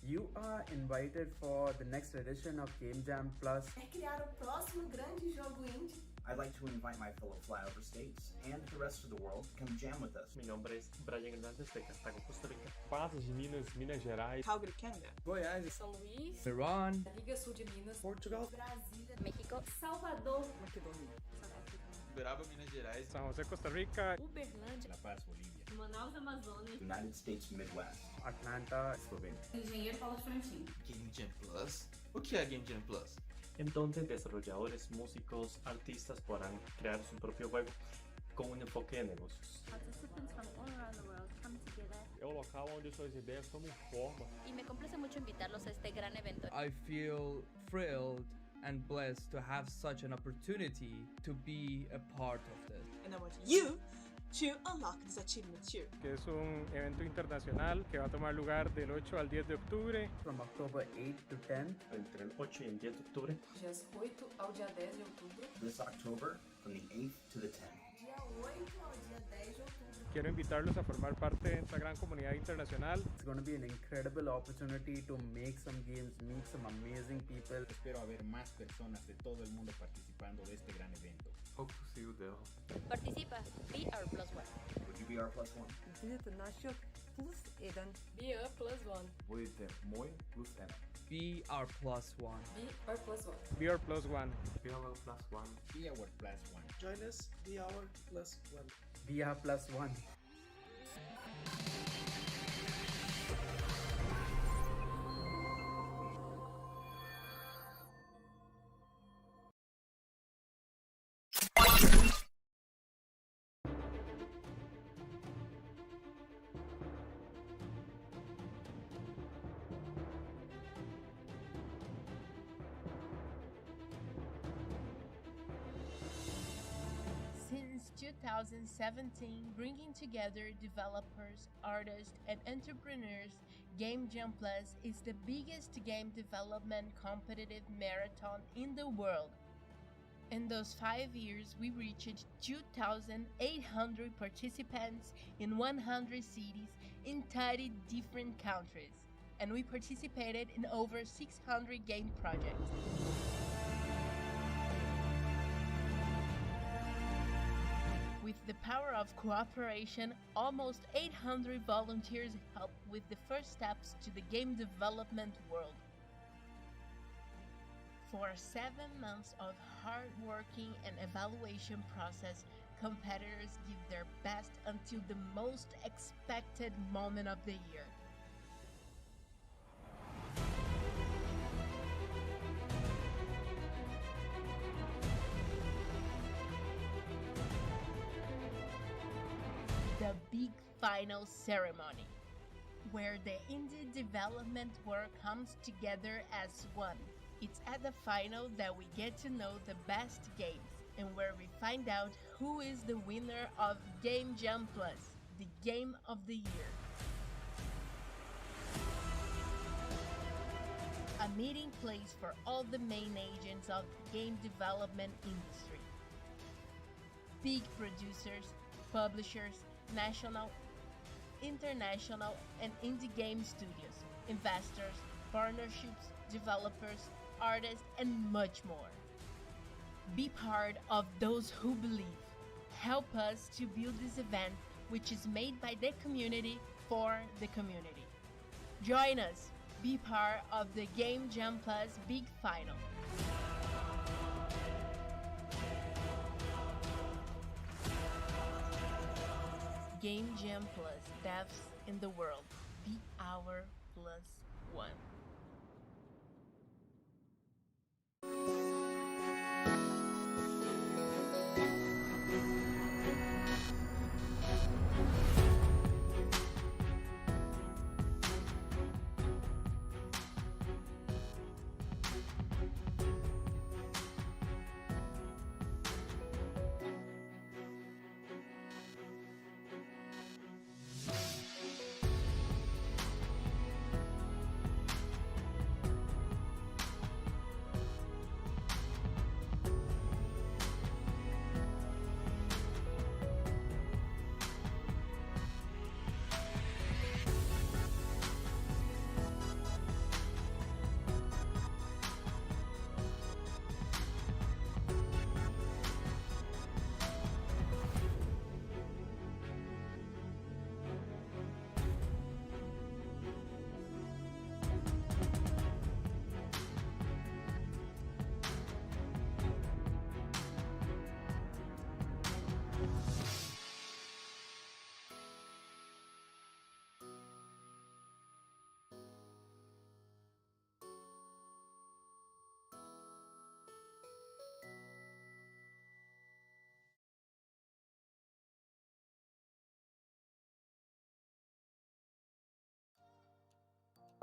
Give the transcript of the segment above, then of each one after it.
You are invited for the next edition of Game Jam Plus. É criar o próximo grande jogo indie. I'd like to invite my fellow flyover states and the rest of the world to come jam with us. Mi nombre es Brian Hernández de Cartago, Costa Rica. Patos de Minas, Minas Gerais. Calgary, Canada. Goiás, São Luís, Iran, Liga Sul de Minas, Portugal, Brasília, México, Salvador, Makedônia. Uberaba, Minas Gerais. San José, Costa Rica. Uberlândia, La Paz, Bolívia. Manaus, Amazonas, United States Midwest. Atlanta, Eslovenia. Engenheiro Paulo de Frontin. Game Jam Plus? O que é Game Jam Plus? En donde desarrolladores, músicos, artistas podrán crear su propio juego con un enfoque de negocios. Participants from all around the world come together. É o local onde suas ideias tomam forma. Y me complace mucho invitarlos a este gran evento. I feel thrilled and blessed to have such an opportunity to be a part of this. And I want you to unlock this achievement too. Que es un evento internacional que va a tomar lugar del 8 al 10 de octubre. from October 8th to 10th. Entre el 8 y el 10 de octubre. dias 8 ao dia 10 de outubro. This October from the 8th to the 10th. Dia 8 ao dia 10 de outubro. Quiero invitarlos a formar parte de esta gran comunidad internacional. It's going to be an incredible opportunity to make some games, meet some amazing people. Espero haber más personas de todo el mundo participando de este gran evento. Hope to see you there. Participa, be our plus one. Would you be our plus one? Visita наших плюс один. Be a plus one. Будете мой плюс N. Be our plus one. Be our plus one. Be our plus one. Be our plus one. Be our plus one. Join us, be our plus one. Be our plus one. Since 2017, bringing together developers, artists, and entrepreneurs, Game Jam Plus is the biggest game development competitive marathon in the world. In those 5 years, we reached 2,800 participants in 100 cities in 30 different countries, and we participated in over 600 game projects. With the power of cooperation, almost 800 volunteers helped with the first steps to the game development world. For 7 months of hard working and evaluation process, competitors give their best until the most expected moment of the year. The big final ceremony, where the indie development work comes together as one. It's at the final that we get to know the best games and where we find out who is the winner of Game Jam Plus, the game of the year. A meeting place for all the main agents of the game development industry. Big producers, publishers, national, international, and indie game studios, investors, partnerships, developers, artists, and much more. Be part of those who believe. Help us to build this event, which is made by the community for the community. Join us. Be part of the Game Jam Plus Big Final. Game Jam Plus, devs in the world. Be our plus one.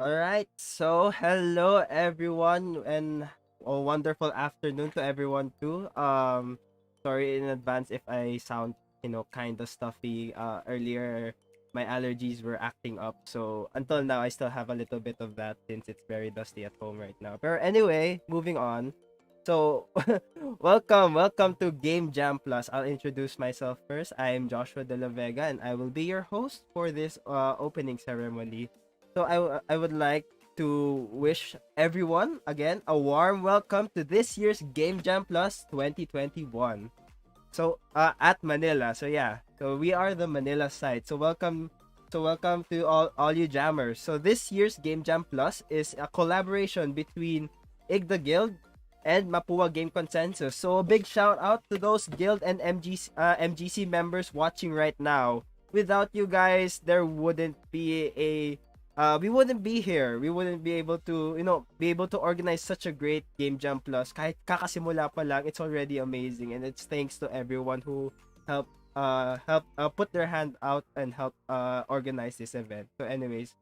All right. So, hello everyone and a wonderful afternoon to everyone too. Sorry in advance if I sound, kind of stuffy. Earlier my allergies were acting up. So, until now I still have a little bit of that since it's very dusty at home right now. But anyway, moving on. So, welcome to Game Jam Plus. I'll introduce myself first. I'm Joshua De La Vega and I will be your host for this opening ceremony. So I would like to wish everyone again a warm welcome to this year's Game Jam Plus 2021. So at Manila. So yeah. So we are the Manila side. So welcome to all you jammers. So this year's Game Jam Plus is a collaboration between IGDA-GUILD and Mapua Game Consensus. So a big shout out to those Guild and MGC members watching right now. Without you guys, there wouldn't be we wouldn't be here. We wouldn't be able to, organize such a great Game Jam Plus. Kahit kakasimula pa lang, it's already amazing, and it's thanks to everyone who helped put their hand out and help organize this event. So anyways,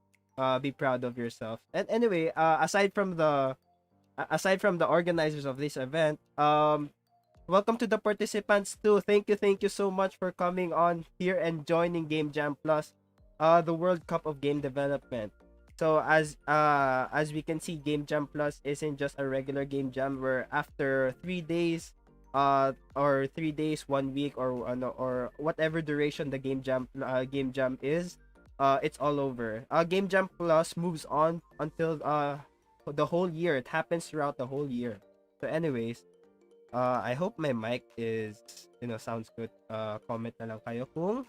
be proud of yourself. And anyway, aside from the organizers of this event, welcome to the participants too. Thank you so much for coming on here and joining Game Jam Plus, the World Cup of Game Development. So as we can see, Game Jam Plus isn't just a regular game jam where after 3 days, or 3 days, 1 week, or whatever duration the game jam is, it's all over. Game Jam Plus moves on until the whole year. It happens throughout the whole year. So anyways, I hope my mic is, sounds good. Comment na lang kayo kung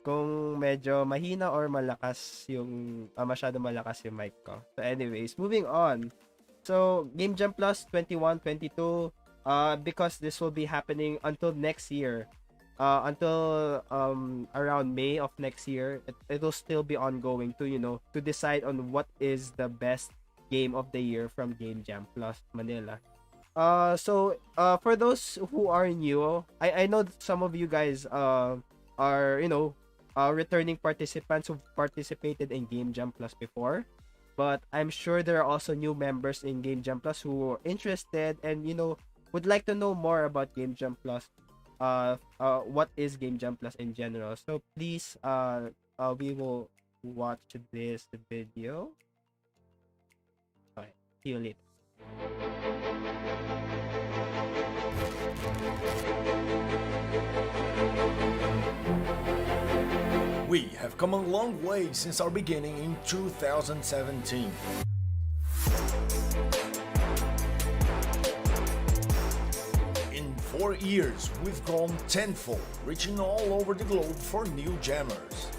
kung medyo mahina or malakas yung masyado malakas yung mic ko. So anyways, moving on. So Game Jam Plus 21-22, because this will be happening until next year. Until around May of next year, it'll still be ongoing to decide on what is the best game of the year from Game Jam Plus Manila. So for those who are new, I know that some of you guys are returning participants who've participated in Game Jam Plus before, but I'm sure there are also new members in Game Jam Plus who are interested and would like to know more about Game Jam Plus. What is Game Jam Plus in general? So please, we will watch this video. See you later. We have come a long way since our beginning in 2017. In 4 years, we've grown tenfold, reaching all over the globe for new jammers.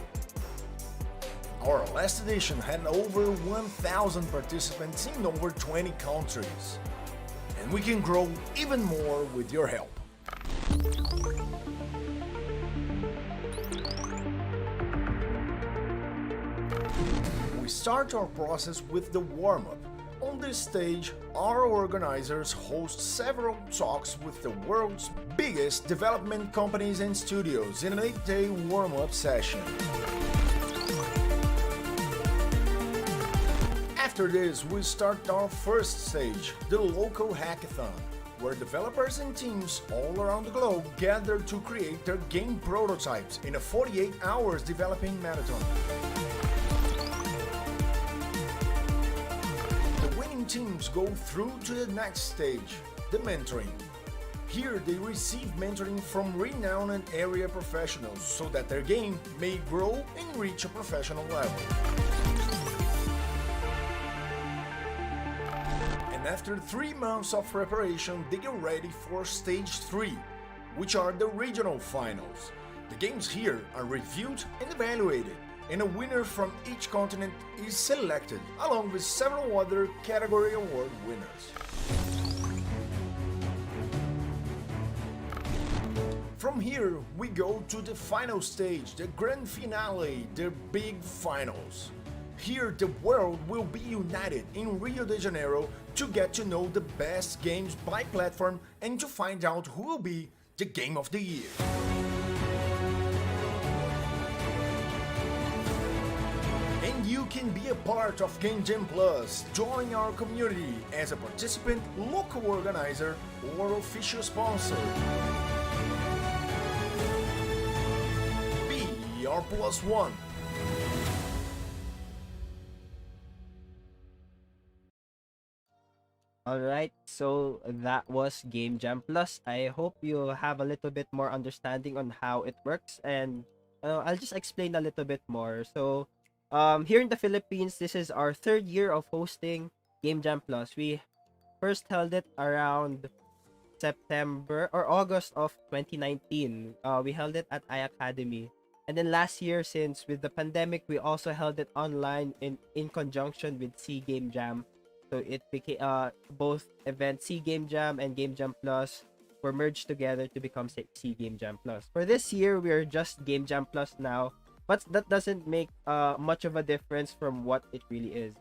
Our last edition had over 1,000 participants in over 20 countries. And we can grow even more with your help. We start our process with the warm-up. On this stage, our organizers host several talks with the world's biggest development companies and studios in an 8-day warm-up session. After this, we start our first stage, the local hackathon, where developers and teams all around the globe gather to create their game prototypes in a 48 hours developing marathon. The winning teams go through to the next stage, the mentoring. Here they receive mentoring from renowned area professionals so that their game may grow and reach a professional level. After 3 months of preparation, they get ready for Stage 3, which are the regional finals. The games here are reviewed and evaluated, and a winner from each continent is selected, along with several other category award winners. From here, we go to the final stage, the grand finale, the big finals. Here, the world will be united in Rio de Janeiro to get to know the best games by platform and to find out who will be the Game of the Year. And you can be a part of Game Jam Plus. Join our community as a participant, local organizer, or official sponsor. Be our plus one. Alright, so that was Game Jam Plus. I hope you have a little bit more understanding on how it works, and I'll just explain a little bit more. So, here in the Philippines, this is our third year of hosting Game Jam Plus. We first held it around September or August of 2019. We held it at iAcademy. And then last year, since with the pandemic, we also held it online in conjunction with C Game Jam. So it became both events, C Game Jam and Game Jam Plus, were merged together to become C Game Jam Plus. For this year, we're just Game Jam Plus now, but that doesn't make much of a difference from what it really is.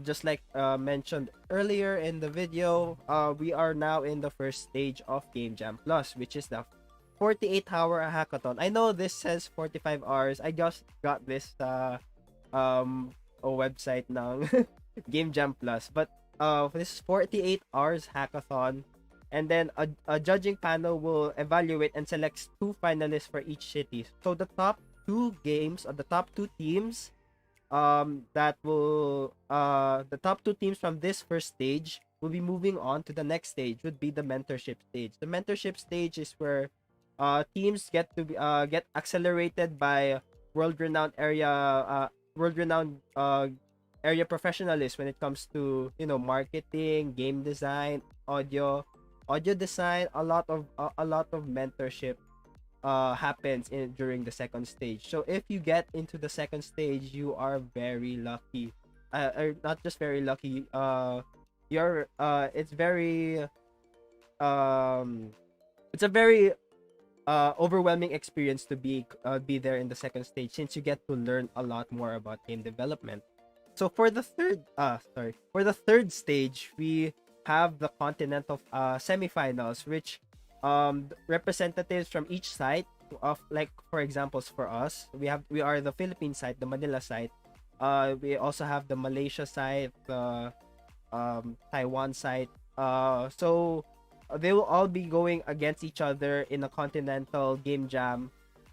Just like mentioned earlier in the video, we are now in the first stage of Game Jam Plus, which is the 48-hour hackathon. I know this says 45 hours. I just got this a website ng Game Jam Plus, but this is 48 hours hackathon, and then a judging panel will evaluate and select 2 finalists for each city. So the top 2 games, or the top 2 teams, the top 2 teams from this first stage will be moving on to the next stage, would be the mentorship stage. The mentorship stage is where teams get to get accelerated by world-renowned area professionalists when it comes to, you know, marketing, game design, audio design. A lot of mentorship happens during the second stage. So if you get into the second stage, you are very lucky. Or not just very lucky. It's a very overwhelming experience to be there in the second stage, since you get to learn a lot more about game development. So for the third stage, we have the continental semifinals, which representatives from each site of, like, for examples, for us, we are the Philippine site, the Manila site. We also have the Malaysia site, the Taiwan site. So they will all be going against each other in a continental game jam,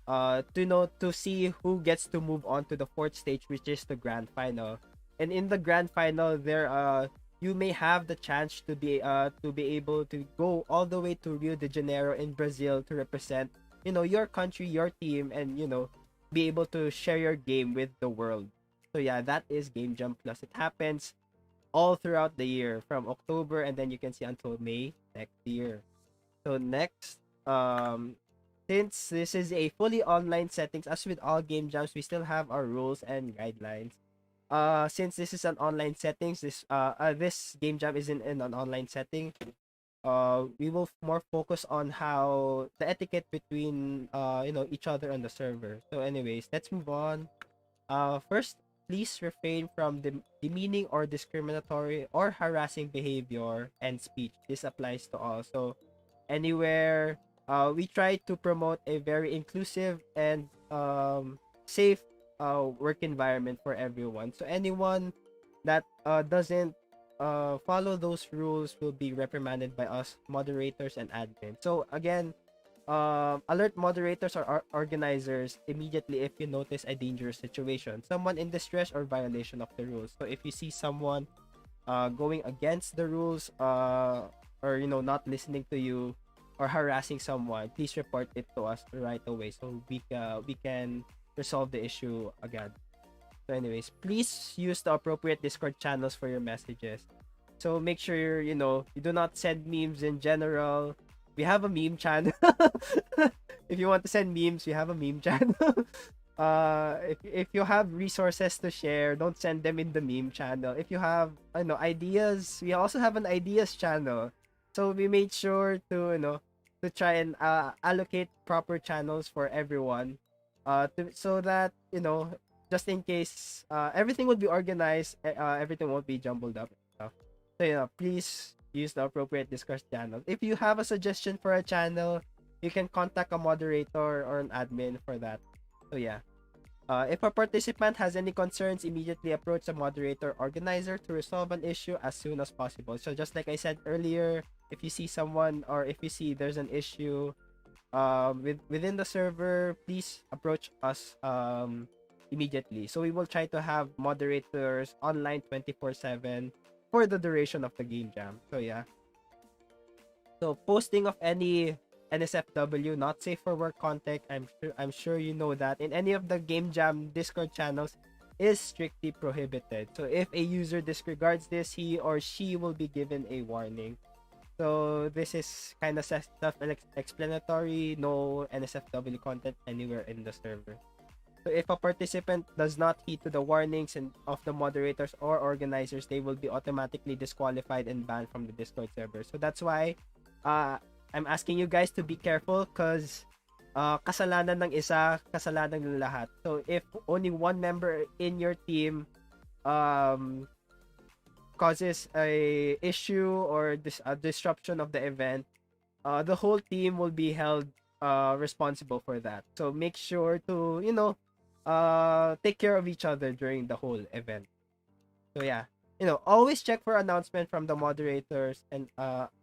to see who gets to move on to the fourth stage, which is the grand final. And in the grand final, you may have the chance to be able to go all the way to Rio de Janeiro in Brazil to represent, you know, your country, your team, and, you know, be able to share your game with the world. So yeah, that is Game Jam Plus. It happens all throughout the year, from October, and then you can see until May next year. So next, since this is a fully online settings, as with all game jams, we still have our rules and guidelines. Since this is an online settings, this game jam isn't in an online setting. We will more focus on how the etiquette between each other on the server. So anyways, let's move on. First, please refrain from demeaning or discriminatory or harassing behavior and speech. This applies to all. So anywhere, we try to promote a very inclusive and safe work environment for everyone. So anyone that doesn't follow those rules will be reprimanded by us moderators and admin. So again, alert moderators or organizers immediately if you notice a dangerous situation, someone in distress or violation of the rules. So if you see someone going against the rules, or not listening to you or harassing someone, please report it to us right away so we can resolve the issue again. So anyways, please use the appropriate Discord channels for your messages. So make sure you do not send memes in general. We have a meme channel. If you want to send memes, we have a meme channel. If you have resources to share, don't send them in the meme channel. If you have ideas, we also have an ideas channel. So we made sure to try and allocate proper channels for everyone, so that just in case, everything would be organized, everything won't be jumbled up. So please use the appropriate Discord channel. If you have a suggestion for a channel, you can contact a moderator or an admin for that. So yeah. If a participant has any concerns, immediately approach the moderator organizer to resolve an issue as soon as possible. So just like I said earlier, if you see someone or if you see there's an issue within the server, please approach us immediately. So we will try to have moderators online 24/7 for the duration of the game jam. So yeah. So posting of any NSFW, not safe for work content, I'm sure you know that in any of the game jam Discord channels is strictly prohibited. So if a user disregards this, he or she will be given a warning. So this is kind of self-explanatory. No NSFW content anywhere in the server. So if a participant does not heed to the warnings of the moderators or organizers, they will be automatically disqualified and banned from the Discord server. So that's why I'm asking you guys to be careful because kasalanan ng isa, kasalanan ng lahat. So if only one member in your team causes a issue or a disruption of the event, the whole team will be held responsible for that. So make sure to, take care of each other during the whole event. So yeah, always check for announcement from the moderators and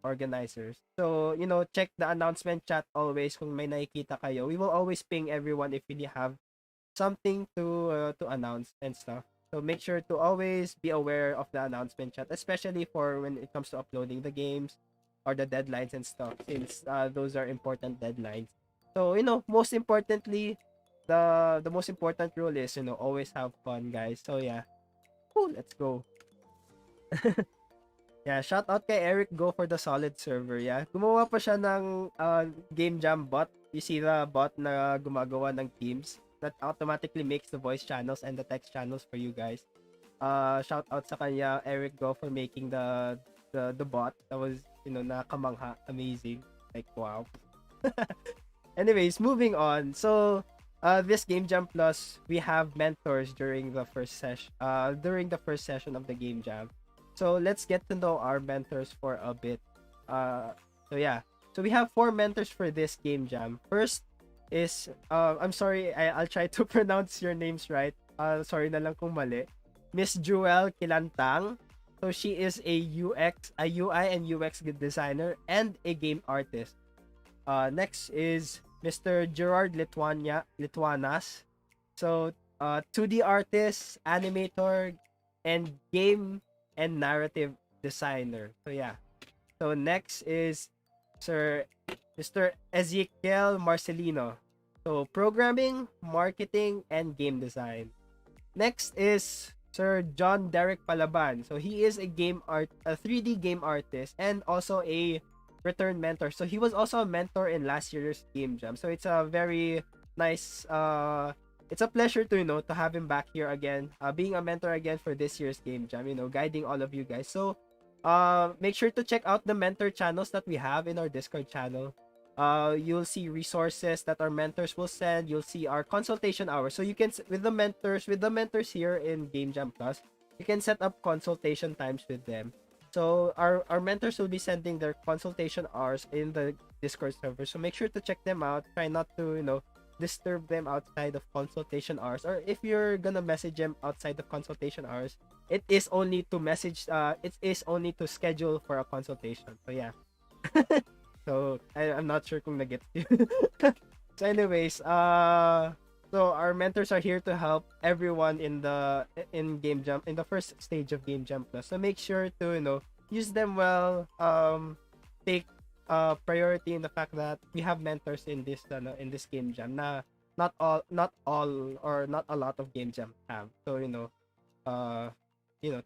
organizers. So, check the announcement chat always kung may nakikita kayo. We will always ping everyone if we have something to announce and stuff. So make sure to always be aware of the announcement chat, especially for when it comes to uploading the games or the deadlines and stuff, since those are important deadlines. So, most importantly, the most important rule is, always have fun, guys. So yeah. Cool, let's go. Yeah, shout out kay Eric Go for the solid server. Yeah, gumawa pa siya ng game jam bot. You see the bot na gumagawa ng teams that automatically makes the voice channels and the text channels for you guys. Shout out sa kanya, Eric Go, for making the bot. That was, nakamangha, amazing. Like, wow. Anyways, moving on. So this game jam plus, we have mentors during the first session of the game jam. So let's get to know our mentors for a bit. So yeah, so we have 4 mentors for this game jam. First is I'm sorry, I'll try to pronounce your names right. Sorry na lang kung mali. Miss Jewel Kilantang. So she is a UI and UX designer and a game artist. Next is Mr. Gerard Lituanas. So 2D artist, animator, and game and narrative designer. So yeah. So next is Mr. Ezekiel Marcelino. So programming, marketing, and game design. Next is Sir John Derek Palaban. So he is a 3D game artist and also a return mentor. So he was also a mentor in last year's game jam. So it's a very nice it's a pleasure to to have him back here again, being a mentor again for this year's game jam, guiding all of you guys. So make sure to check out the mentor channels that we have in our Discord channel. You'll see resources that our mentors will send. You'll see our consultation hours. So you can, with the mentors here in Game Jam Plus, you can set up consultation times with them. So our mentors will be sending their consultation hours in the Discord server. So make sure to check them out. Try not to, disturb them outside of consultation hours. Or if you're gonna message them outside of consultation hours, it is only to schedule for a consultation. So yeah. So I'm not sure kung nag-get you. So anyways, so our mentors are here to help everyone in Game Jam, in the first stage of Game Jam Plus. So make sure to use them well. Take priority in the fact that we have mentors in this Game Jam. Not all or not a lot of Game Jam have. So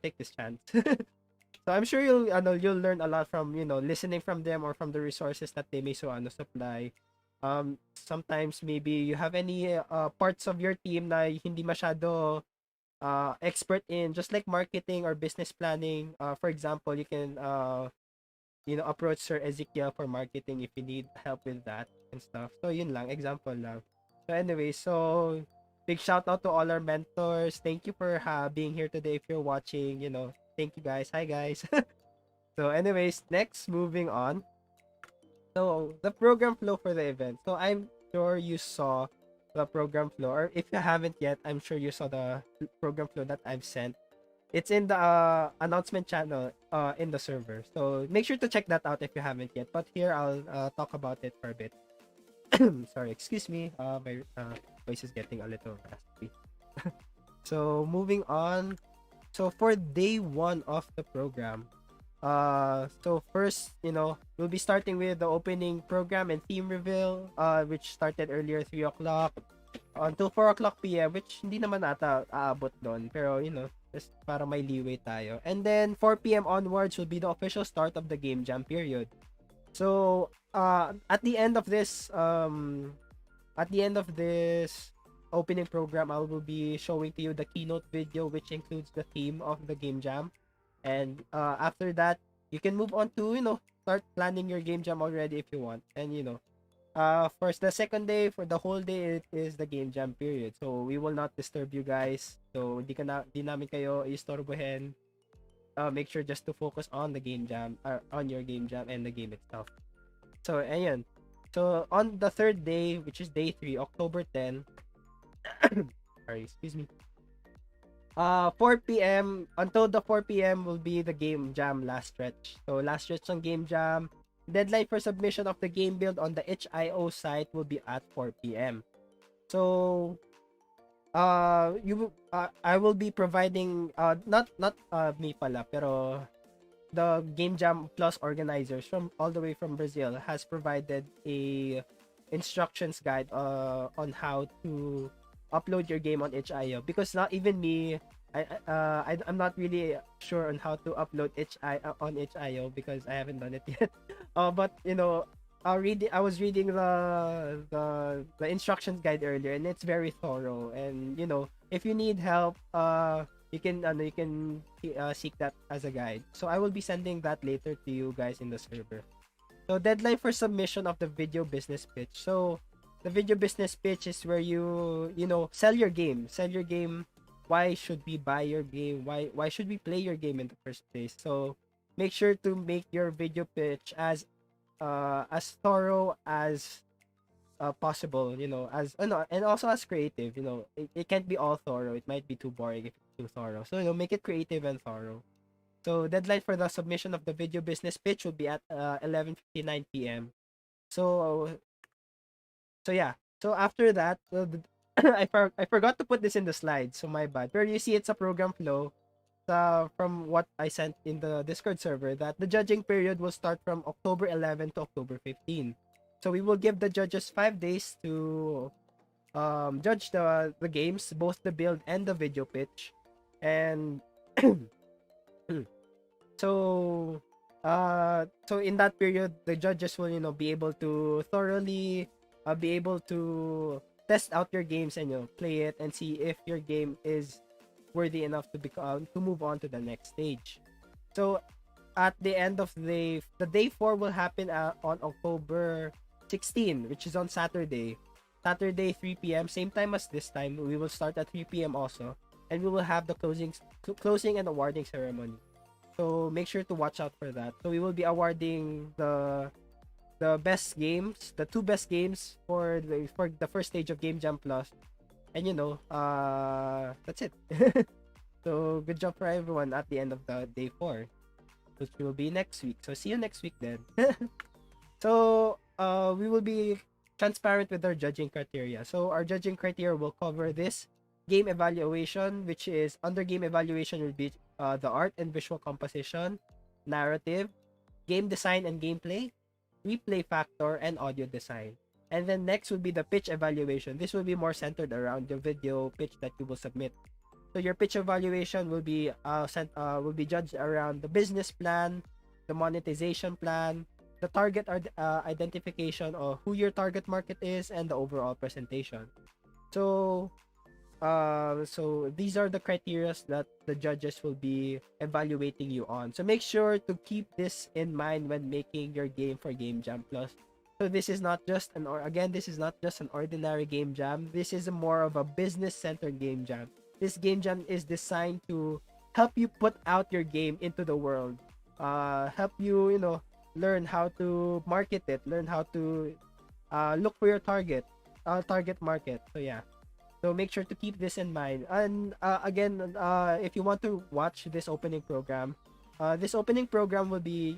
take this chance. So I'm sure you'll learn a lot from listening from them or from the resources that they may supply. Sometimes maybe you have any parts of your team na hindi masyado expert in, just like marketing or business planning. For example, you can approach Sir Ezekiel for marketing if you need help with that and stuff. So yun lang, example lang. So anyway, so big shout out to all our mentors. Thank you for being here today. If you're watching, thank you guys. Hi guys. So anyways, next, moving on. So the program flow for the event. So I'm sure you saw the program flow, or if you haven't yet, I'm sure you saw the program flow that I've sent. It's in the announcement channel in the server. So make sure to check that out if you haven't yet. But here I'll talk about it for a bit. Sorry, excuse me. My voice is getting a little raspy. So moving on. So for day 1 of the program, so first, we'll be starting with the opening program and theme reveal, which started earlier 3 o'clock until 4 o'clock p.m., which hindi naman ata aabot doon. Pero, just para may leeway tayo. And then 4 p.m. onwards will be the official start of the game jam period. So, at the end of this opening program, I will be showing to you the keynote video, which includes the theme of the game jam. And after that, you can move on to, start planning your game jam already if you want. And, for the second day, for the whole day, it is the game jam period. So, we will not disturb you guys. So, di namin kayo istorbohin. Make sure just to focus on the game jam, on your game jam and the game itself. So, ayan. So, on the third day, which is day 3, October 10, sorry, excuse me. 4 p.m. until the 4 p.m. will be the game jam last stretch. So, last stretch ng game jam. Deadline for submission of the game build on the itch.io site will be at 4 p.m. So, I will be providing not me pala, pero the Game Jam Plus organizers from all the way from Brazil has provided a instructions guide on how to upload your game on itch.io, because not even me, I'm not really sure on how to upload on itch.io because I haven't done it yet. But I was reading the instructions guide earlier, and it's very thorough. And if you need help, you can seek that as a guide. So I will be sending that later to you guys in the server. So deadline for submission of the video business pitch. So the video business pitch is where you sell your game. Why should we buy your game? Why should we play your game in the first place? So make sure to make your video pitch as thorough as possible, and also as creative. It can't be all thorough. It might be too boring if it's too thorough. So make it creative and thorough. So deadline for the submission of the video business pitch will be at 11:59 p.m. So yeah. So after that, I forgot to put this in the slides, so my bad. Where you see it's a program flow. From what I sent in the Discord server, that the judging period will start from October 11 to October 15. So we will give the judges 5 days to judge the games, both the build and the video pitch. And so in that period, the judges will be able to thoroughly be able to test out your games and play it and see if your game is worthy enough to move on to the next stage. So at the end of the day 4 will happen on October 16, which is on Saturday 3 p.m. same time as this time. We will start at 3 p.m. also, and we will have the closing and awarding ceremony. So make sure to watch out for that. So we will be awarding the best games, the 2 best games for the first stage of Game Jam Plus. And that's it. So good job for everyone at the end of the day 4, which will be next week. So see you next week then. So we will be transparent with our judging criteria. So our judging criteria will cover this game evaluation, which is under game evaluation will be the art and visual composition, narrative, game design and gameplay, replay factor, and audio design. And then next will be the pitch evaluation. This will be more centered around the video pitch that you will submit. So your pitch evaluation will be judged around the business plan, the monetization plan, the target identification of who your target market is, and the overall presentation. So these are the criteria that the judges will be evaluating you on. So make sure to keep this in mind when making your game for Game Jam Plus. So this is not just an ordinary game jam. This is more of a business-centered game jam. This game jam is designed to help you put out your game into the world. Help you, learn how to market it, learn how to look for your target, target market. So yeah. So make sure to keep this in mind. And again, if you want to watch this opening program will be,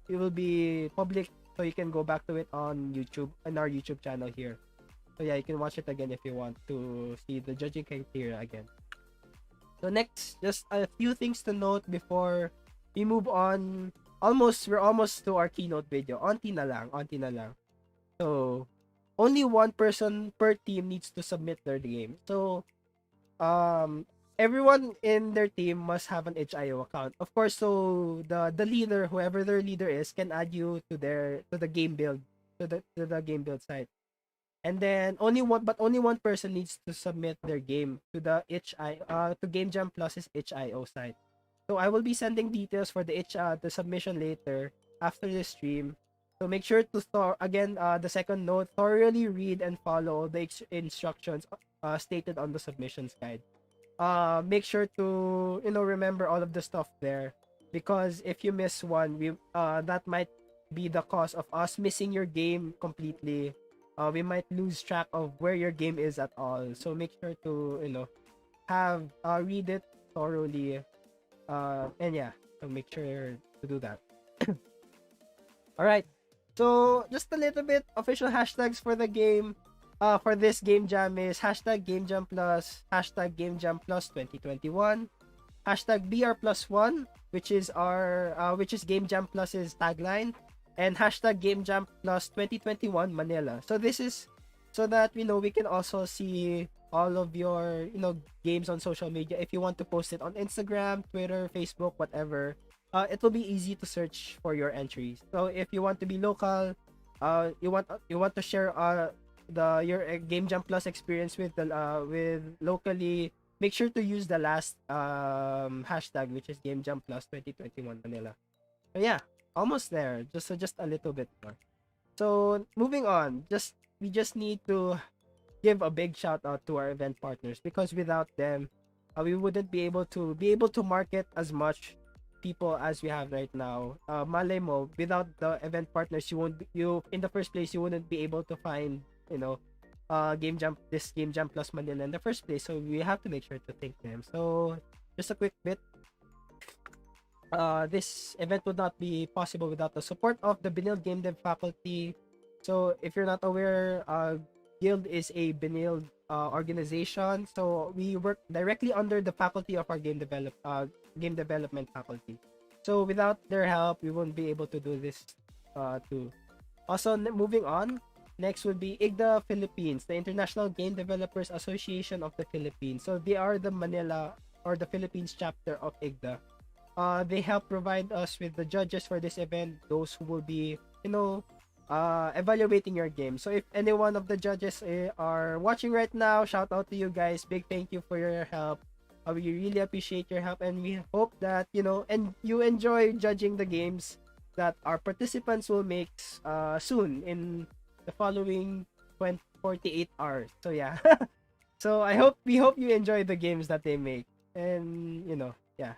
it will be public, so you can go back to it on YouTube, on our YouTube channel here. So yeah, you can watch it again if you want to see the judging criteria again. So next, just a few things to note before we move on. We're almost to our keynote video. Onti na lang. So only one person per team needs to submit their game. So everyone in their team must have an itch.io account. Of course, so the leader, whoever their leader is, can add you to the game build, to the game build site. And then only one person needs to submit their game to the to Game Jam Plus's itch.io site. So I will be sending details for the submission later after the stream. So make sure to the second note, thoroughly read and follow the instructions stated on the submissions guide. Make sure to remember all of the stuff there, because if you miss one, that might be the cause of us missing your game completely. We might lose track of where your game is at all. So make sure to read it thoroughly, and yeah, so make sure to do that. All right, so just a little bit official hashtags for the game. For this game jam is hashtag Game Jam Plus, hashtag Game Jam Plus 2021, hashtag BR+1, which is Game Jam Plus's tagline, and hashtag Game Jam Plus 2021 Manila. So this is so that we can also see all of your games on social media. If you want to post it on Instagram, Twitter, Facebook, whatever, it will be easy to search for your entries. So if you want to be local, you want to share your Game Jam Plus experience with locally, make sure to use the last hashtag, which is Game Jam Plus 2021 Manila. So yeah, almost there. Just a little bit more. So moving on, we just need to give a big shout out to our event partners, because without them, we wouldn't be able to market as much people as we have right now. Malay mo, without the event partners, in the first place, you wouldn't be able to find Game Jam Plus Manila in the first place. So we have to make sure to thank them. So just a quick bit. This event would not be possible without the support of the Benil Game Dev faculty. So if you're not aware, Guild is a Benil organization. So we work directly under the faculty of our game development faculty. So without their help, we won't be able to do this too. Also, moving on, next would be IGDA Philippines, the International Game Developers Association of the Philippines. So they are the Manila or the Philippines chapter of IGDA. They help provide us with the judges for this event, those who will be, evaluating your game. So if any one of the judges are watching right now, shout out to you guys. Big thank you for your help. We really appreciate your help, and we hope that, and you enjoy judging the games that our participants will make soon in the following 48 hours. So yeah. So we hope you enjoy the games that they make. And yeah.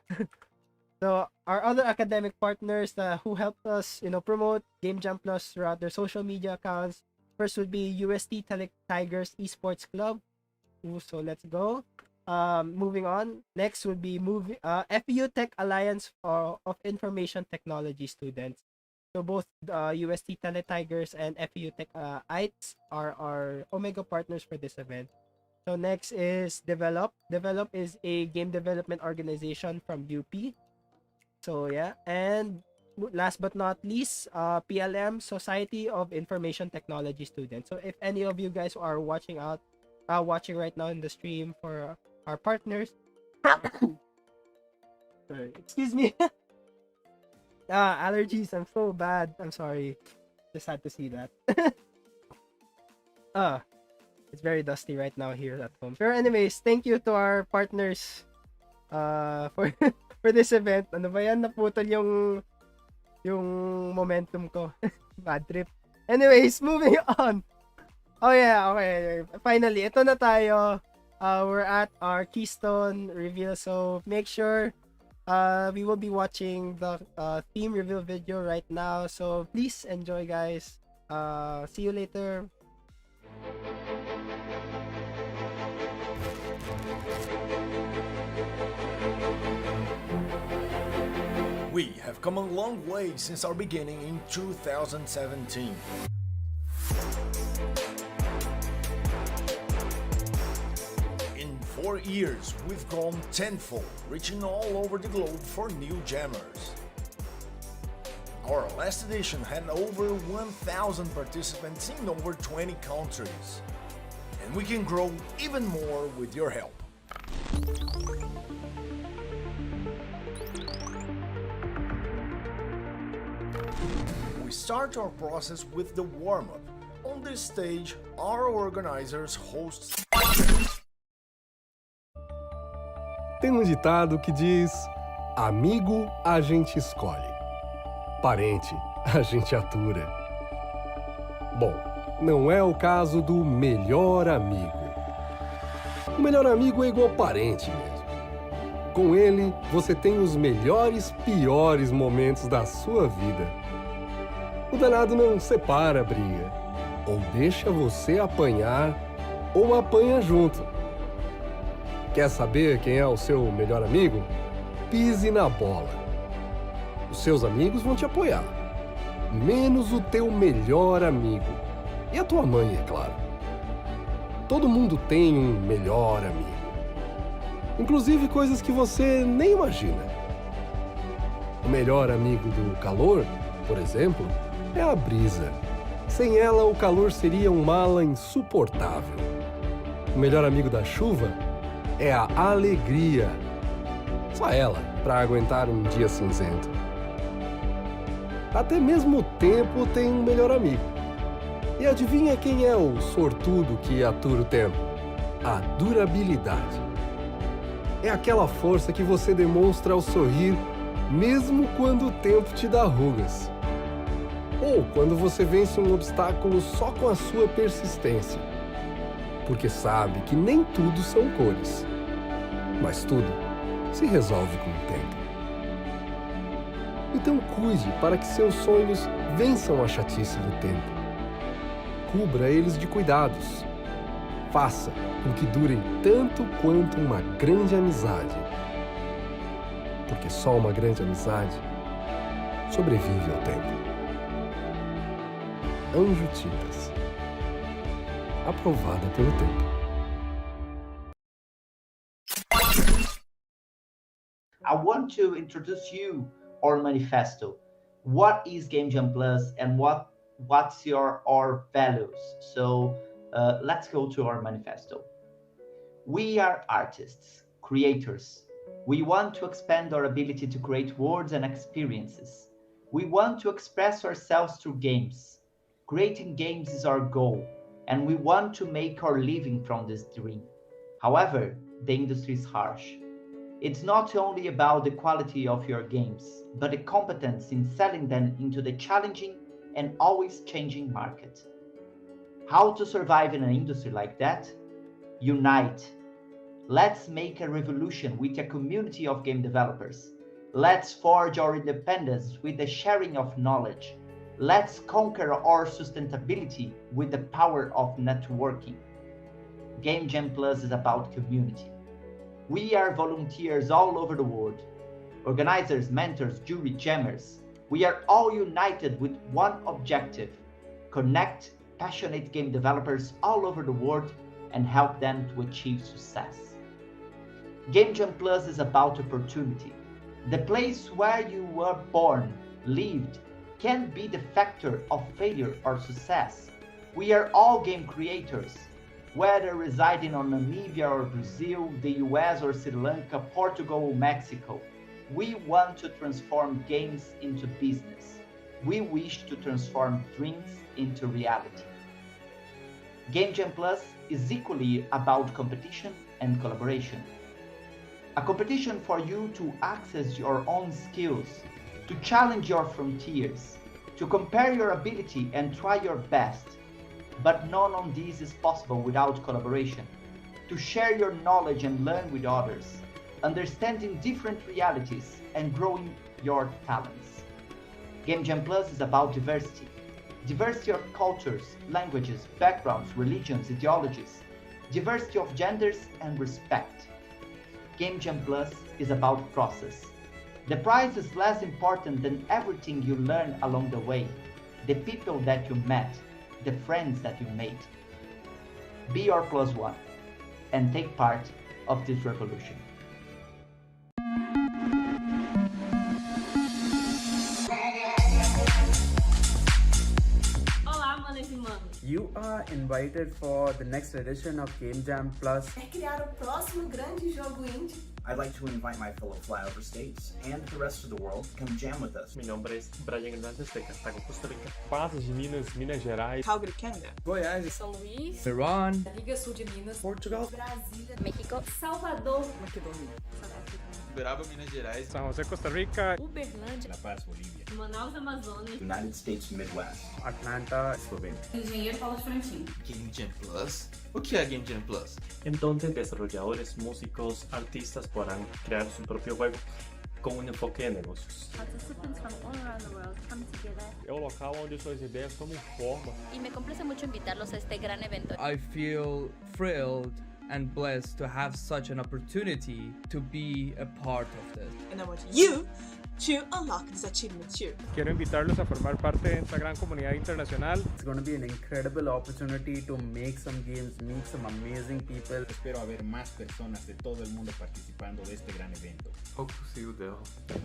So our other academic partners who helped us, promote Game Jam Plus throughout their social media accounts. First would be UST Tigers Esports Club. So let's go. Moving on. Next would be FEU Tech Alliance of Information Technology students. So both UST Tigers and FEU Tech ITES are our Omega partners for this event. So next is Develop. Develop is a game development organization from UP. So yeah, and last but not least, PLM, Society of Information Technology Students. So if any of you guys are watching right now in the stream for our partners, sorry, excuse me. Allergies, I'm so bad. I'm sorry. Just had to see that. It's very dusty right now here at home. Pero anyways, thank you to our partners for for this event. Ano ba yan? Naputol yung momentum ko. Bad trip. Anyways, moving on. Oh yeah, okay. Finally, ito na tayo. We're at our Keystone reveal. So make sure we will be watching the theme reveal video right now. So please enjoy, guys. See you later. We have come a long way since our beginning in 2017. In 4 years, we've grown tenfold, reaching all over the globe for new jammers. Our last edition had over 1,000 participants in over 20 countries. And we can grow even more with your help. We start our process with the warm-up. On this stage, our organizers host. Tem um ditado que diz: amigo a gente escolhe, parente a gente atura. Bom, não é o caso do melhor amigo. O melhor amigo é igual parente mesmo. Com ele, você tem os melhores, piores momentos da sua vida. O danado não separa a briga, ou deixa você apanhar, ou apanha junto. Quer saber quem é o seu melhor amigo? Pise na bola. Os seus amigos vão te apoiar, menos o teu melhor amigo. E a tua mãe, é claro. Todo mundo tem um melhor amigo. Inclusive coisas que você nem imagina. O melhor amigo do calor, por exemplo, é a brisa. Sem ela, o calor seria um mala insuportável. O melhor amigo da chuva é a alegria. Só ela para aguentar um dia cinzento. Até mesmo o tempo tem um melhor amigo. E adivinha quem é o sortudo que atura o tempo? A durabilidade. É aquela força que você demonstra ao sorrir, mesmo quando o tempo te dá rugas. Ou quando você vence um obstáculo só com a sua persistência. Porque sabe que nem tudo são cores. Mas tudo se resolve com o tempo. Então cuide para que seus sonhos vençam a chatice do tempo. Cubra eles de cuidados. Faça com que durem tanto quanto uma grande amizade. Porque só uma grande amizade sobrevive ao tempo. Anjo Tintas. Aprovada pelo tempo. I want to introduce you our manifesto. What is Game Jam Plus and what's our values? So let's go to our manifesto. We are artists, creators. We want to expand our ability to create worlds and experiences. We want to express ourselves through games. Creating games is our goal, and we want to make our living from this dream. However, the industry is harsh. It's not only about the quality of your games, but the competence in selling them into the challenging and always changing market. How to survive in an industry like that? Unite. Let's make a revolution with a community of game developers. Let's forge our independence with the sharing of knowledge. Let's conquer our sustainability with the power of networking. Game Jam Plus is about community. We are volunteers all over the world. Organizers, mentors, jury, jammers. We are all united with one objective: connect passionate game developers all over the world and help them to achieve success. Game Jam Plus is about opportunity. The place where you were born, lived, can be the factor of failure or success. We are all game creators, whether residing on Namibia or Brazil, the US or Sri Lanka, Portugal or Mexico. We want to transform games into business. We wish to transform dreams into reality. Game Jam Plus is equally about competition and collaboration. A competition for you to access your own skills, to challenge your frontiers, to compare your ability and try your best. But none of this is possible without collaboration. To share your knowledge and learn with others, understanding different realities and growing your talents. Game Jam Plus is about diversity. diversity of cultures, languages, backgrounds, religions, ideologies, diversity of genders, and respect. Game Jam Plus is about process. The prize is less important than everything you learn along the way, the people that you met, the friends that you made. Be your plus one and take part of this revolution. Olá, manas e manos. You are invited for the next edition of Game Jam Plus. Quer criar o próximo grande jogo indie? I'd like to invite my fellow flyover states and the rest of the world to come jam with us. Mi nombre es Brian Hernández de Cartago, Costa Rica. Patos de Minas, Minas Gerais. Calgary, Canada. Goiás. São Luís. Iran. Liga Sul de Minas. Portugal. Brasília. México. Salvador. Macedonia. Uberaba, Minas Gerais. São José, Costa Rica. Uberlândia. La Paz, Bolívia. Manaus, Amazonas. United States Midwest. Atlanta, Slovenia. Engenheiro Paulo Frontin. Game Jam Plus? O que é Game Jam Plus? En donde desarrolladores, músicos, artistas podrán crear su propio juego con un enfoque de negocios. Participants from all around the world come together. É o local onde suas ideias tomam forma. Y me complace mucho invitarlos a este gran evento. I feel thrilled and blessed to have such an opportunity to be a part of this. And I want you to unlock this achievement too. Quiero invitarlos a formar parte de esta gran comunidad internacional. It's going to be an incredible opportunity to make some games, meet some amazing people. Espero haber más personas de todo el mundo participando de este gran evento. Hope to see you there.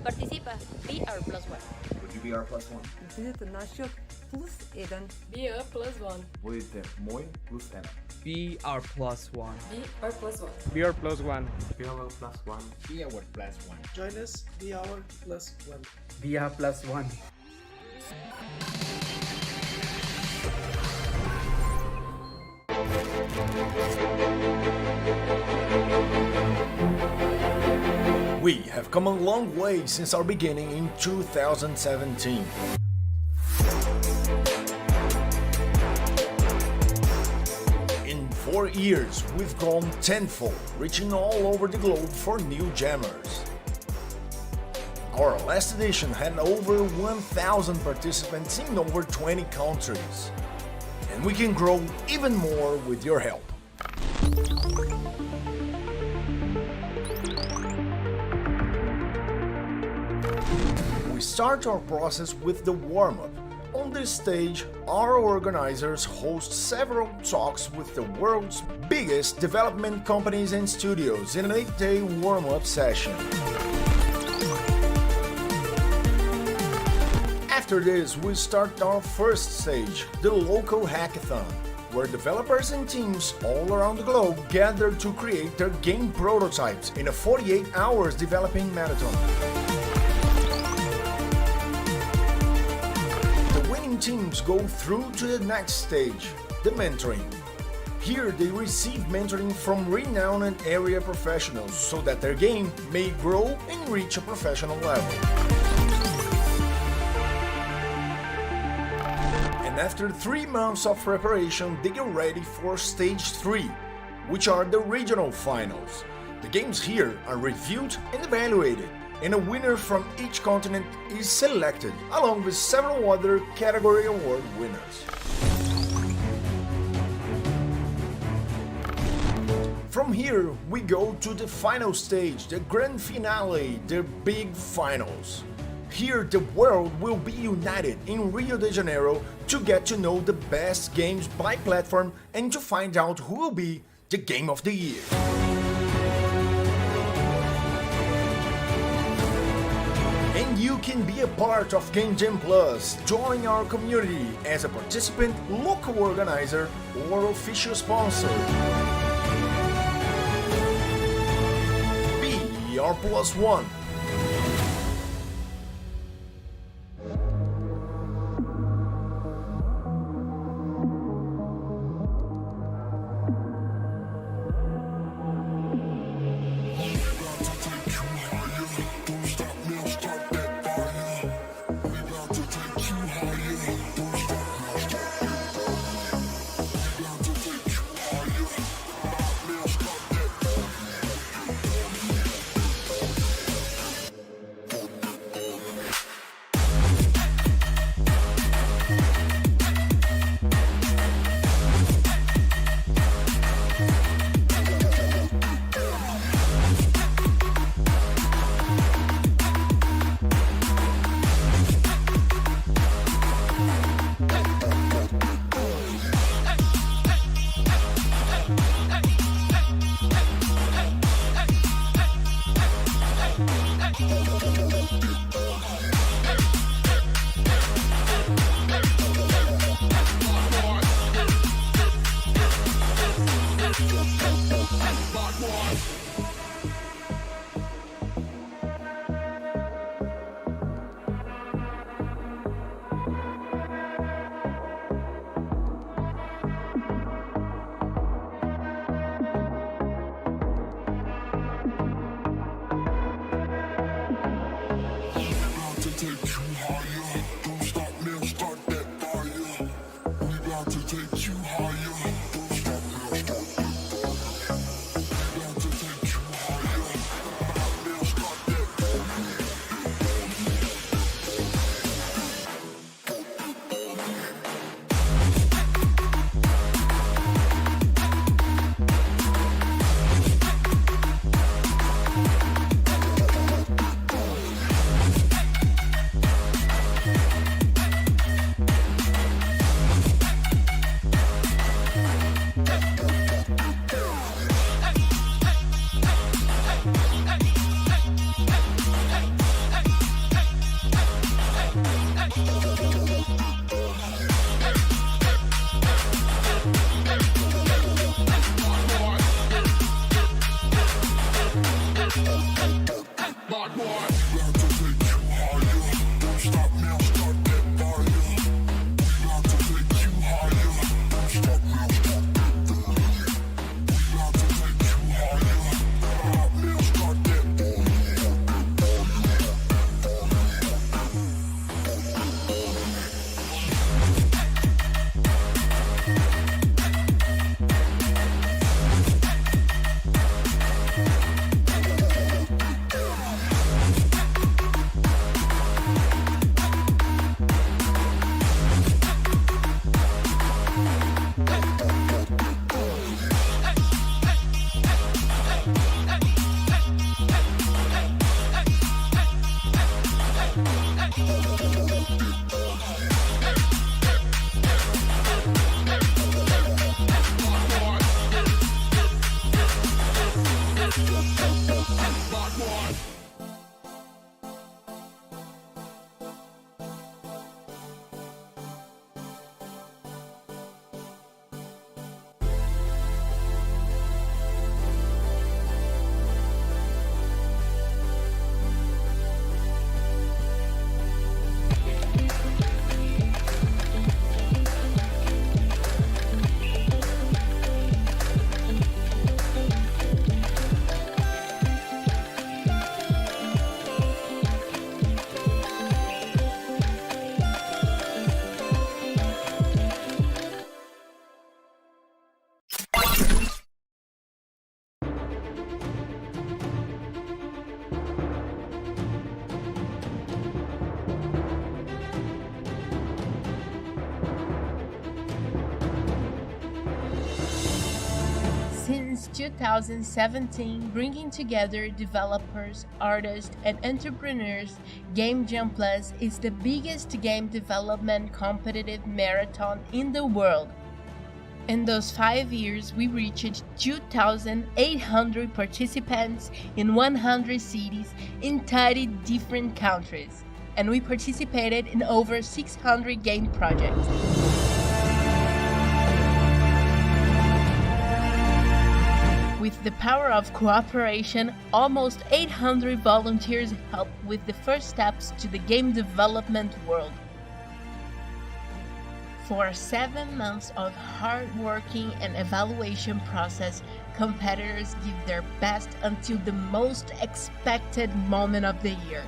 Participa, be our plus one. Would you be our plus one? Visit наших plus один. Be a plus one. Будете мой плюс N. Be our plus one. Be our plus one. Be our plus one. Be our plus one. Be our plus one. Join us, be our plus one. Be our plus one. We have come a long way since our beginning in 2017. In 4 years, we've grown tenfold, reaching all over the globe for new jammers. Our last edition had over 1,000 participants in over 20 countries. And we can grow even more with your help. We start our process with the warm-up. On this stage, our organizers host several talks with the world's biggest development companies and studios in an 8-day warm-up session. After this, we start our first stage, the local hackathon, where developers and teams all around the globe gather to create their game prototypes in a 48 hours developing marathon. The winning teams go through to the next stage, the mentoring. Here they receive mentoring from renowned area professionals so that their game may grow and reach a professional level. And after 3 months of preparation, they get ready for stage 3, which are the regional finals. The games here are reviewed and evaluated, and a winner from each continent is selected, along with several other category award winners. From here, we go to the final stage, the grand finale, the big finals. Here, the world will be united in Rio de Janeiro to get to know the best games by platform and to find out who will be the Game of the Year. And you can be a part of Game Jam Plus. Join our community as a participant, local organizer, or official sponsor. Be our plus one. Since 2017, bringing together developers, artists, and entrepreneurs, Game Jam Plus is the biggest game development competitive marathon in the world. In those 5 years, we reached 2,800 participants in 100 cities in 30 different countries, and we participated in over 600 game projects. With the power of cooperation, almost 800 volunteers helped with the first steps to the game development world. For 7 months of hard working and evaluation process, competitors give their best until the most expected moment of the year.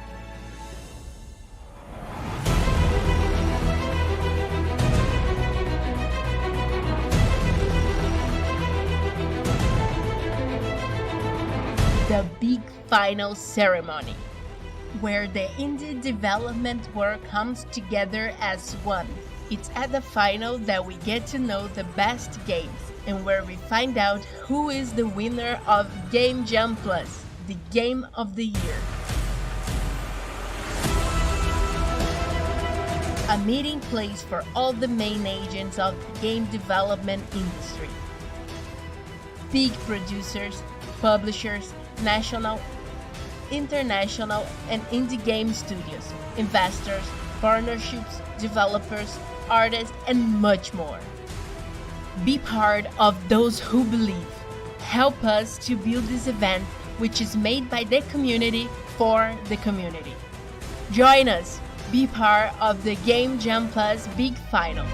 The big final ceremony, where the indie development work comes together as one. It's at the final that we get to know the best games, and where we find out who is the winner of Game Jam Plus, the Game of the Year. A meeting place for all the main agents of the game development industry. Big producers, publishers, national, international and indie game studios, investors, partnerships, developers, artists, and much more. Be part of those who believe. Help us to build this event, which is made by the community for the community. Join us. Be part of the Game Jam Plus Big Final.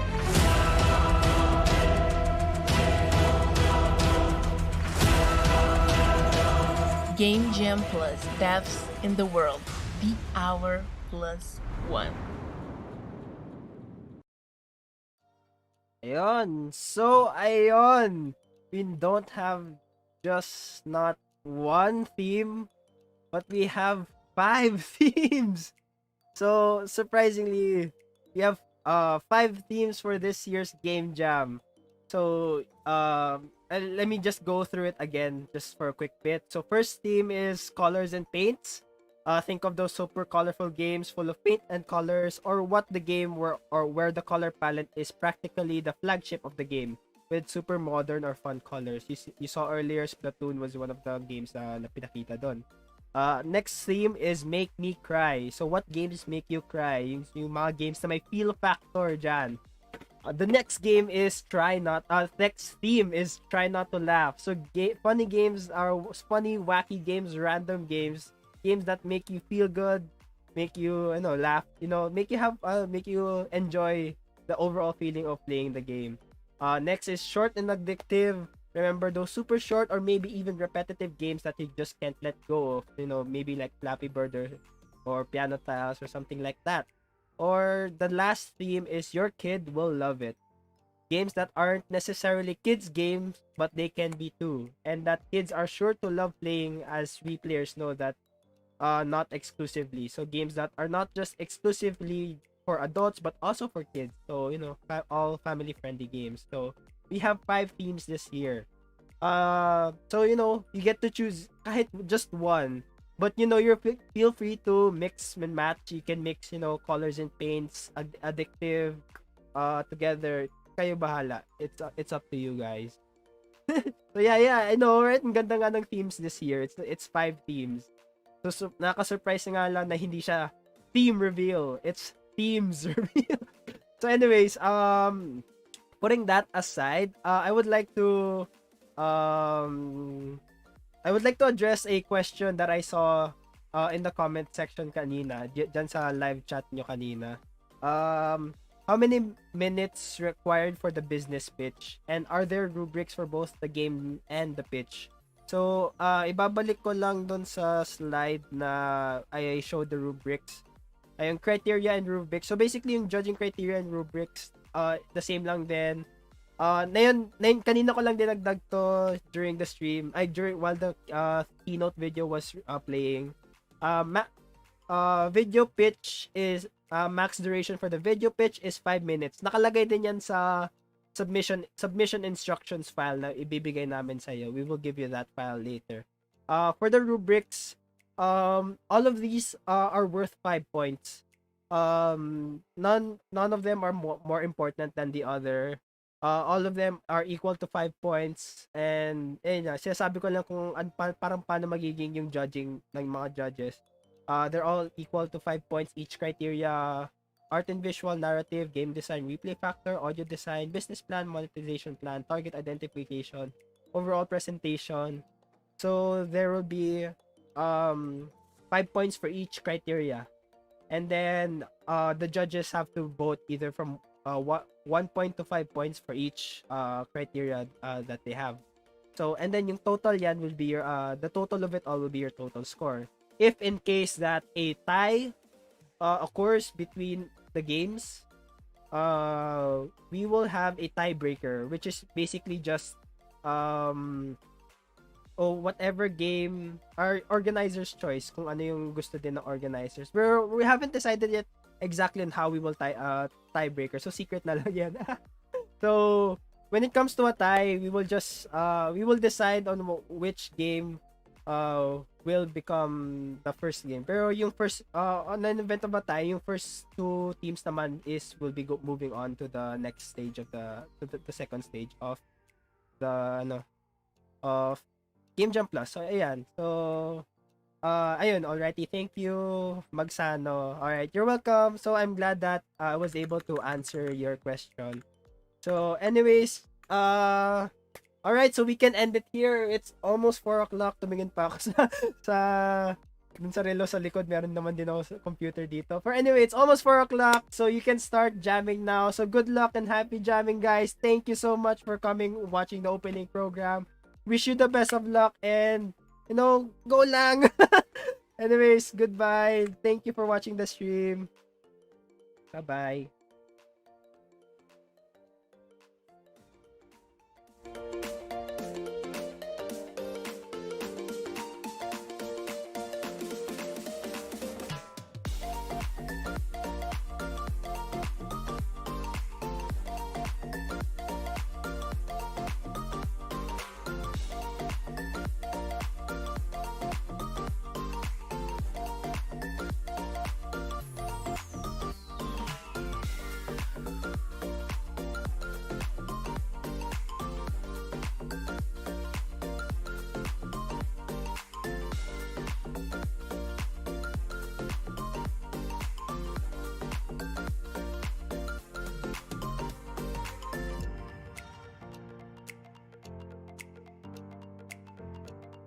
Game Jam Plus, devs in the world. Be our plus one. Ayun. So, ayun. We don't have just not one theme, but we have 5 themes. So, surprisingly, we have 5 themes for this year's Game Jam. So, let me just go through it again just for a quick bit. So, first theme is colors and paints. Think of those super colorful games full of paint and colors, or what the game where the color palette is practically the flagship of the game with super modern or fun colors. You saw earlier Splatoon was one of the games na pinakita doon. Next theme is Make Me Cry. So what games make you cry? Yung mga games na may feel factor dyan. The next game is next theme is Try Not to Laugh. So funny games are funny, wacky games, random games that make you feel good, make you laugh, make you enjoy the overall feeling of playing the game. Next is short and addictive. Remember those super short or maybe even repetitive games that you just can't let go of, maybe like Flappy Bird or Piano Tiles or something like that. Or the last theme is Your Kid Will Love It. Games that aren't necessarily kids games, but they can be too, and that kids are sure to love playing, as we players know that not exclusively. So games that are not just exclusively for adults but also for kids. So all family friendly games. So we have 5 themes this year. So you get to choose kahit just one. But feel free to mix and match. You can mix colors and paints, addictive, together. Kayo bahala. It's up to you guys. So yeah, I know, right? Ang ganda nga ng themes this year. It's 5 themes. So naka-surprise nga lang na hindi siya theme reveal. It's themes reveal. So anyways, putting that aside, I would like to address a question that I saw in the comment section kanina, dyan sa live chat nyo kanina. How many minutes required for the business pitch? And are there rubrics for both the game and the pitch? So, ibabalik ko lang dun sa slide na I showed the rubrics. Yung criteria and rubrics. So, basically, yung judging criteria and rubrics, the same lang din. Kanina ko lang dinagdag to during the stream. While the keynote video was playing. Video pitch is, max duration for the video pitch is 5 minutes. Nakalagay din yan sa submission instructions file na ibibigay namin sa iyo. We will give you that file later. For the rubrics, all of these are worth 5 points. None of them are more important than the other. All of them are equal to 5 points, and sinasabi ko lang kung parang paano magiging yung judging ng mga judges. They're all equal to 5 points each. Criteria: art and visual, narrative, game design, replay factor, audio design, business plan, monetization plan, target identification, overall presentation. So there will be 5 points for each criteria. And then the judges have to vote either from 1 point to 5 points for each criteria that they have. So, and then yung total yan will be your the total of it all will be your total score. If in case that a tie occurs between the games, we will have a tiebreaker, which is basically just whatever game our organizer's choice, kung ano yung gusto din ng organizers. We haven't decided yet exactly on how we will tiebreaker, so secret na lang yan. So when it comes to a tie, we will decide on which game will become the first game. Pero yung first on an event of a tie, yung first 2 teams naman will be moving on to the next stage of the second stage of the of Game Jam Plus. So ayan. So Ayun, alrighty. Thank you, Magsano. Alright, you're welcome. So I'm glad that I was able to answer your question. So anyways, alright, so we can end it here. It's almost 4 o'clock. Tumingin pa ako sa dun sa relo sa likod. Meron naman din ako sa computer dito. For anyway, it's almost 4 o'clock. So you can start jamming now. So good luck and happy jamming, guys. Thank you so much for coming, watching the opening program. Wish you the best of luck and, you know, go lang. Anyways, goodbye. Thank you for watching the stream. Bye-bye.